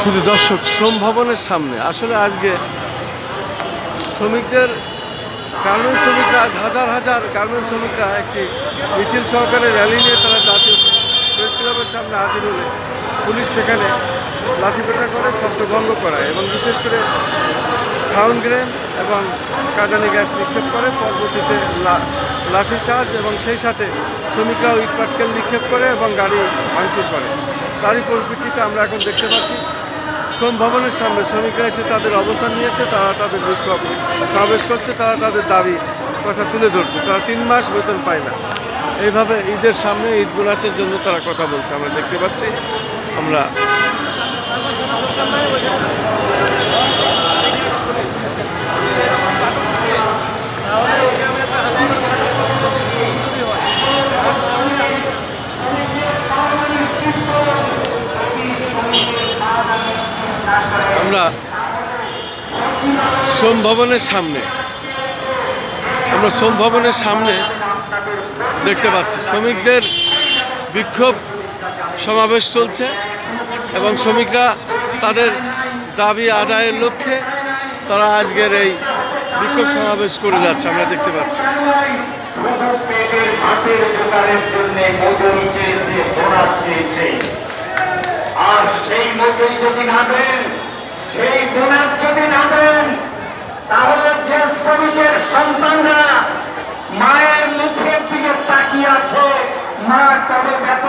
শুধু দর্শক, শ্রম ভবনের সামনে আসলে আজকে শ্রমিকদের গার্মেন্টস শ্রমিকরা হাজার হাজার গার্মেন্টস শ্রমিকরা একটি মিছিল সহকারে র্যালি নিয়ে তারা জাতীয় প্রেস ক্লাবের সামনে হাজির হলে পুলিশ সেখানে লাঠিপেটা করে, শব্দভঙ্গ করায় এবং বিশেষ করে সাউন্ড গ্রেন এবং কাঁদানি গ্যাস নিক্ষেপ করে। পরবর্তীতে লাঠিচার্জ এবং সেই সাথে শ্রমিকরাও ইট পাটকেল নিক্ষেপ করে এবং গাড়ি ভাঙচুর করে। তারই পরিপ্রেক্ষিতে আমরা এখন দেখতে পাচ্ছি শ্রম ভবনের সামনে শ্রমিকরা এসে তাদের অবস্থান নিয়েছে, তারা তাদের বিক্ষোভ সমাবেশ করছে, তারা তাদের দাবি কথা তুলে ধরছে। তারা 3 মাস বেতন পায় না, এইভাবে ঈদের সামনে ঈদ বোনাসের জন্য তারা কথা বলছে। আমরা দেখতে পাচ্ছি আমরা শ্রম ভবনের সামনে দেখতে পাচ্ছি শ্রমিকদের বিক্ষোভ সমাবেশ চলছে এবং শ্রমিকরা তাদের দাবি আদায়ের লক্ষ্যে তারা আজকের এই বিক্ষোভ সমাবেশ করে যাচ্ছে। আমরা দেখতে পাচ্ছি আর সেই মজুরি যদি না দেন, সেই বোনাস যদি না দেন, তাহলে যে শ্রমিকের সন্তানরা মায়ের মুখের দিকে তাকিয়ে আছে, মা তবে